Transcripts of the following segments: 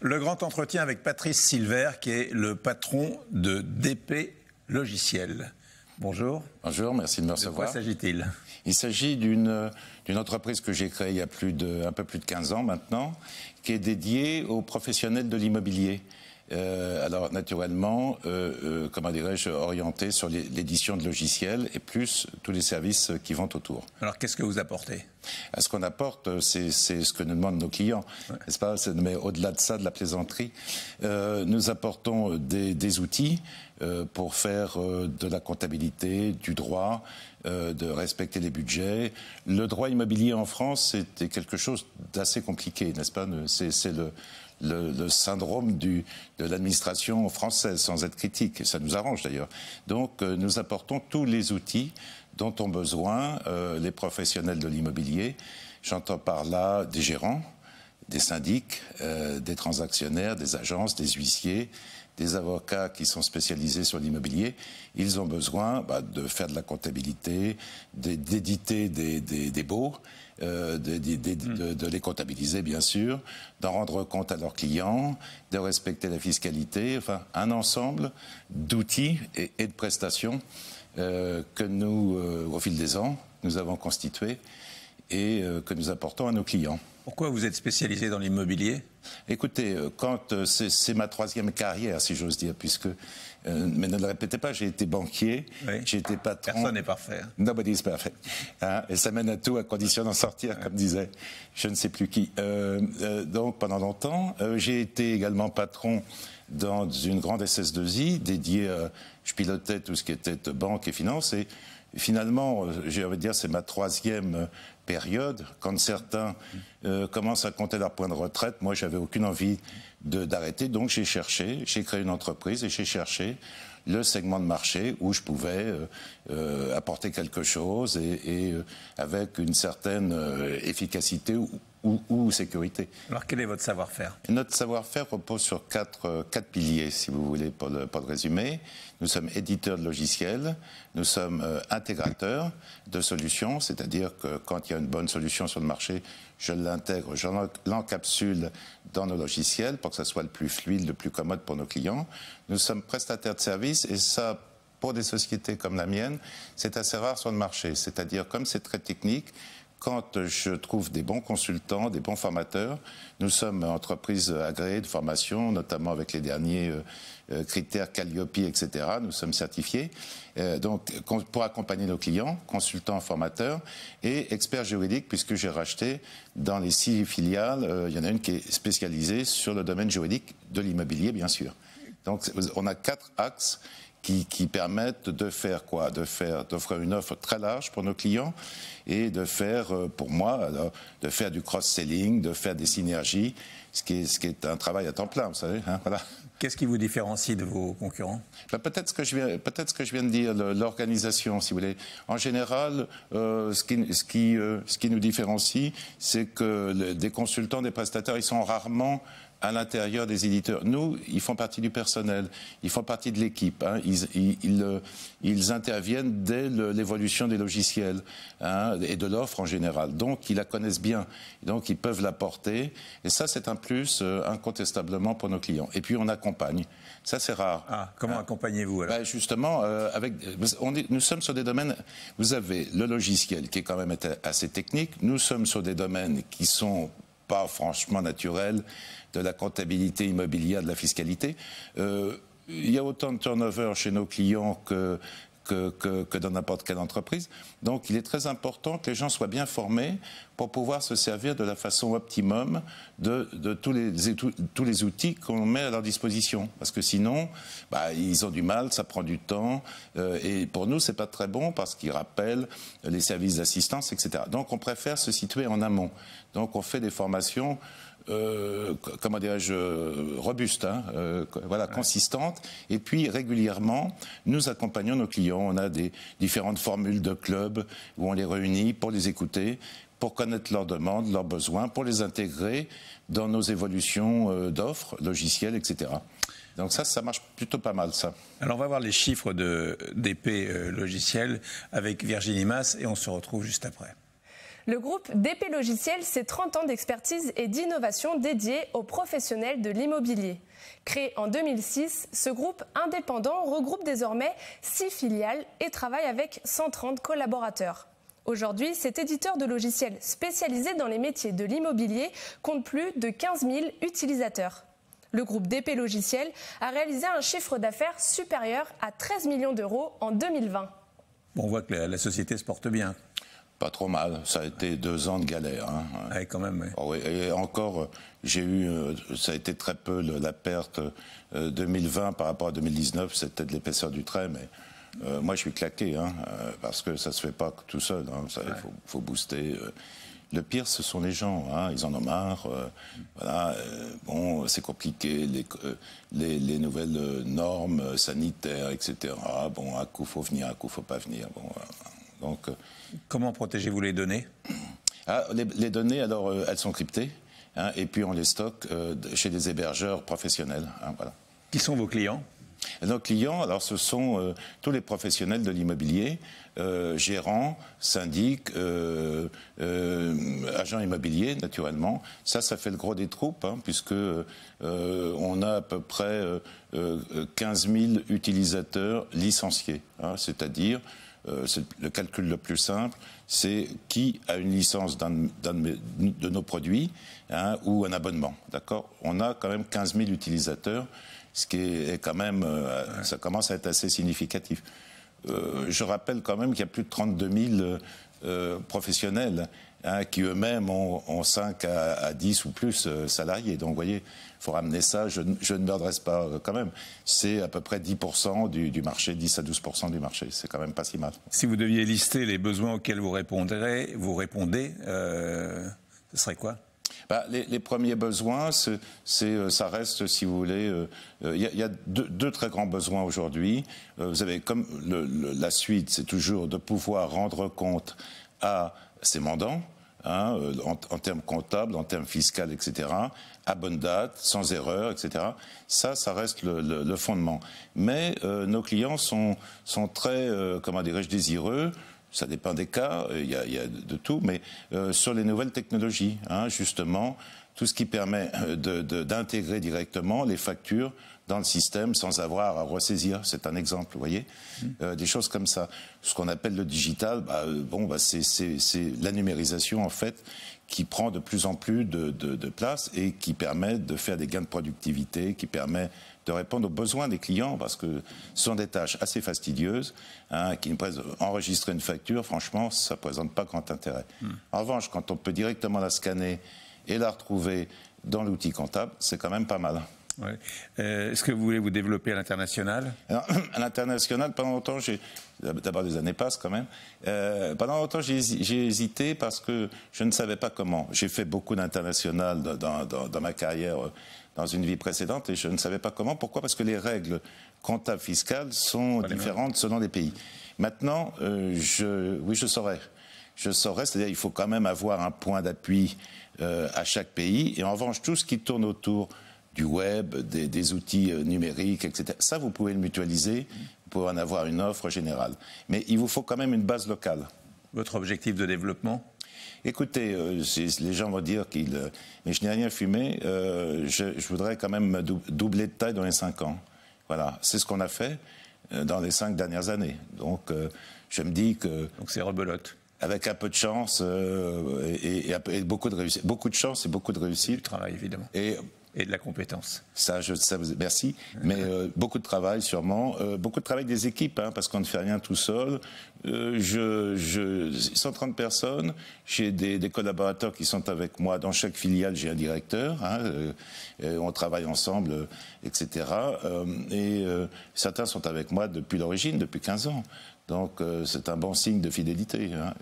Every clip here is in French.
Le grand entretien avec Patrice Silver, qui est le patron de DP Logiciel. Bonjour. Bonjour, merci de me recevoir. De quoi s'agit-il ? Il s'agit d'une entreprise que j'ai créée il y a un peu plus de 15 ans maintenant, qui est dédiée aux professionnels de l'immobilier. Alors naturellement, comment dirais-je, orienté sur l'édition de logiciels et plus tous les services qui vont autour. Alors qu'est-ce que vous apportez ? Ce qu'on apporte, c'est ce que nous demandent nos clients, n'est-ce pas ? Mais au-delà de ça, de la plaisanterie, nous apportons des outils pour faire de la comptabilité, du droit, de respecter les budgets. Le droit immobilier en France, c'était quelque chose d'assez compliqué, n'est-ce pas ? C'est le syndrome de l'administration française, sans être critique, et ça nous arrange d'ailleurs. Donc nous apportons tous les outils dont ont besoin les professionnels de l'immobilier. J'entends par là des gérants, des syndics, des transactionnaires, des agences, des huissiers, des avocats qui sont spécialisés sur l'immobilier. Ils ont besoin de faire de la comptabilité, d'éditer des baux, de les comptabiliser bien sûr, d'en rendre compte à leurs clients, de respecter la fiscalité, enfin un ensemble d'outils et de prestations que nous, au fil des ans, nous avons constitués et que nous apportons à nos clients. Pourquoi vous êtes spécialisé dans l'immobilier ? Écoutez, c'est ma troisième carrière, si j'ose dire, puisque, mais ne le répétez pas, j'ai été banquier, oui. J'ai été patron. Personne n'est parfait. Nobody's perfect. Hein, et ça mène à tout, à condition d'en sortir, comme disait je ne sais plus qui. Donc, pendant longtemps, j'ai été également patron dans une grande SS2I dédiée, je pilotais tout ce qui était banque et finance, et finalement, j'ai envie de dire, c'est ma troisième période. Quand certains commencent à compter leur point de retraite, moi, j'avais aucune envie d'arrêter. Donc, j'ai créé une entreprise et j'ai cherché le segment de marché où je pouvais apporter quelque chose et avec une certaine efficacité ou sécurité. Alors, quel est votre savoir-faire ? Notre savoir-faire repose sur quatre piliers, si vous voulez, pour le résumer. Nous sommes éditeurs de logiciels, nous sommes intégrateurs de solutions, c'est-à-dire que quand il y a une bonne solution sur le marché, je l'intègre, je l'encapsule dans nos logiciels pour que ça soit le plus fluide, le plus commode pour nos clients. Nous sommes prestataires de services et ça, pour des sociétés comme la mienne, c'est assez rare sur le marché. C'est-à-dire, comme c'est très technique, quand je trouve des bons consultants, des bons formateurs, nous sommes entreprise agréée de formation, notamment avec les derniers critères Calliope, etc. Nous sommes certifiés. Donc, pour accompagner nos clients, consultants, formateurs et experts juridiques, puisque j'ai racheté dans les 6 filiales, il y en a une qui est spécialisée sur le domaine juridique de l'immobilier, bien sûr. Donc, on a 4 axes qui permettent de faire quoi ? D'offrir une offre très large pour nos clients et de faire, pour moi, alors, de faire du cross-selling, de faire des synergies, ce qui est un travail à temps plein, vous savez. Hein, voilà. Qu'est-ce qui vous différencie de vos concurrents ? Peut-être ce que je viens de dire, l'organisation, si vous voulez. En général, ce qui nous différencie, c'est que des consultants, des prestataires, ils sont rarement à l'intérieur des éditeurs. Nous, ils font partie du personnel, ils font partie de l'équipe. Hein. Ils interviennent dès l'évolution des logiciels et de l'offre en général. Donc, ils la connaissent bien. Donc, ils peuvent l'apporter. Et ça, c'est un plus incontestablement pour nos clients. Et puis, on accompagne. Ça, c'est rare. Ah, comment accompagnez-vous alors ? Justement, nous sommes sur des domaines... Vous avez le logiciel qui est quand même assez technique. Nous sommes sur des domaines qui sont pas franchement naturels, de la comptabilité immobilière, de la fiscalité. Il y a autant de turnover chez nos clients que dans n'importe quelle entreprise. Donc, il est très important que les gens soient bien formés pour pouvoir se servir de la façon optimum de tous les outils qu'on met à leur disposition. Parce que sinon, ils ont du mal, ça prend du temps. Et pour nous, c'est pas très bon parce qu'ils rappellent les services d'assistance, etc. Donc, on préfère se situer en amont. Donc, on fait des formations comment dirais-je, robuste, consistante. Et puis régulièrement, nous accompagnons nos clients. On a des différentes formules de clubs où on les réunit pour les écouter, pour connaître leurs demandes, leurs besoins, pour les intégrer dans nos évolutions d'offres, logiciels, etc. Donc ça marche plutôt pas mal, ça. Alors on va voir les chiffres d'épée logiciel avec Virginie Mas et on se retrouve juste après. Le groupe DP Logiciel, c'est 30 ans d'expertise et d'innovation dédiés aux professionnels de l'immobilier. Créé en 2006, ce groupe indépendant regroupe désormais 6 filiales et travaille avec 130 collaborateurs. Aujourd'hui, cet éditeur de logiciels spécialisé dans les métiers de l'immobilier compte plus de 15 000 utilisateurs. Le groupe DP Logiciel a réalisé un chiffre d'affaires supérieur à 13 millions d'euros en 2020. Bon, on voit que la société se porte bien. Pas trop mal, ça a été 2 ans de galère. Hein. Ouais, quand même. Ouais. Oh oui. Et encore, ça a été très peu la perte 2020 par rapport à 2019, c'était de l'épaisseur du trait, mais moi je suis claqué, hein, parce que ça se fait pas tout seul, hein, faut booster. Le pire, ce sont les gens, hein, ils en ont marre. Voilà, bon, c'est compliqué, les nouvelles normes sanitaires, etc. Bon, à coup faut venir, à coup faut pas venir. Bon, donc. Comment protégez-vous les données? Les données, alors, elles sont cryptées, hein, et puis on les stocke chez des hébergeurs professionnels. Hein, voilà. Qui sont vos clients? Nos clients, alors, ce sont tous les professionnels de l'immobilier, gérants, syndics, agents immobiliers, naturellement. Ça fait le gros des troupes, hein, puisque on a à peu près 15 000 utilisateurs licenciés, hein, c'est-à-dire le calcul le plus simple, c'est qui a une licence de nos produits, hein, ou un abonnement. D'accord ? On a quand même 15 000 utilisateurs, ce qui est quand même, ça commence à être assez significatif. Je rappelle quand même qu'il y a plus de 32 000 professionnels, hein, qui eux-mêmes ont 5 à 10 ou plus salariés. Donc, vous voyez, il faut ramener ça. Je ne me redresse pas quand même. C'est à peu près 10% du marché, 10 à 12% du marché. C'est quand même pas si mal. Si vous deviez lister les besoins auxquels vous répondez, ce serait quoi? Les premiers besoins, ça reste, si vous voulez, il y a deux très grands besoins aujourd'hui. Vous avez comme la suite, c'est toujours de pouvoir rendre compte à ses mandants, hein, en termes comptables, en termes fiscaux, etc., à bonne date, sans erreur, etc. Ça reste le fondement. Mais nos clients sont très, comment dirais-je, désireux. Ça dépend des cas, il y a de tout, mais sur les nouvelles technologies, hein, justement, tout ce qui permet d'intégrer directement les factures dans le système sans avoir à ressaisir. C'est un exemple, vous voyez, des choses comme ça. Ce qu'on appelle le digital, c'est la numérisation, en fait, qui prend de plus en plus de place et qui permet de faire des gains de productivité, qui permet de répondre aux besoins des clients, parce que ce sont des tâches assez fastidieuses, hein, enregistrer une facture, franchement, ça ne présente pas grand intérêt. En revanche, quand on peut directement la scanner et la retrouver dans l'outil comptable, c'est quand même pas mal. Ouais. Est-ce que vous voulez vous développer à l'international? À l'international, pendant longtemps, d'abord les années passent quand même, pendant longtemps j'ai hésité parce que je ne savais pas comment. J'ai fait beaucoup d'international dans ma carrière, dans une vie précédente, et je ne savais pas comment. Pourquoi? Parce que les règles comptables fiscales sont différentes selon les pays. Maintenant, je saurais. Je saurais, c'est-à-dire il faut quand même avoir un point d'appui à chaque pays. Et en revanche, tout ce qui tourne autour du web, des outils numériques, etc., ça, vous pouvez le mutualiser, vous pouvez en avoir une offre générale. Mais il vous faut quand même une base locale. Votre objectif de développement? Écoutez, les gens vont dire mais je n'ai rien fumé, je voudrais quand même doubler de taille dans les 5 ans. Voilà, c'est ce qu'on a fait dans les 5 dernières années. Donc, je me dis que... Donc c'est rebelote. Avec un peu de chance et beaucoup de réussite. Beaucoup de chance et beaucoup de réussite. Du travail, évidemment. Et de la compétence. Merci. Mais beaucoup de travail, sûrement. Beaucoup de travail des équipes, hein, parce qu'on ne fait rien tout seul. 130 personnes. J'ai des collaborateurs qui sont avec moi. Dans chaque filiale, j'ai un directeur. Hein, on travaille ensemble, etc. Certains sont avec moi depuis l'origine, depuis 15 ans. Donc, c'est un bon signe de fidélité. Hein.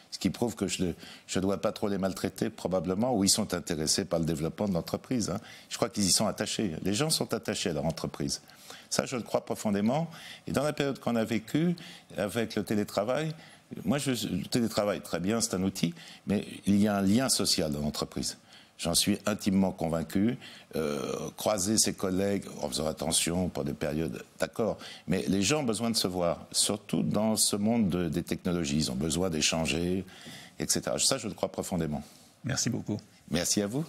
Ce qui prouve que je ne dois pas trop les maltraiter, probablement, ou ils sont intéressés par le développement de l'entreprise. Hein. Je crois qu'ils y sont attachés. Les gens sont attachés à leur entreprise. Ça, je le crois profondément. Et dans la période qu'on a vécue, avec le télétravail, le télétravail, très bien, c'est un outil, mais il y a un lien social dans l'entreprise. J'en suis intimement convaincu. Croiser ses collègues en faisant attention pour des périodes, d'accord. Mais les gens ont besoin de se voir, surtout dans ce monde des technologies. Ils ont besoin d'échanger, etc. Ça, je le crois profondément. Merci beaucoup. Merci à vous.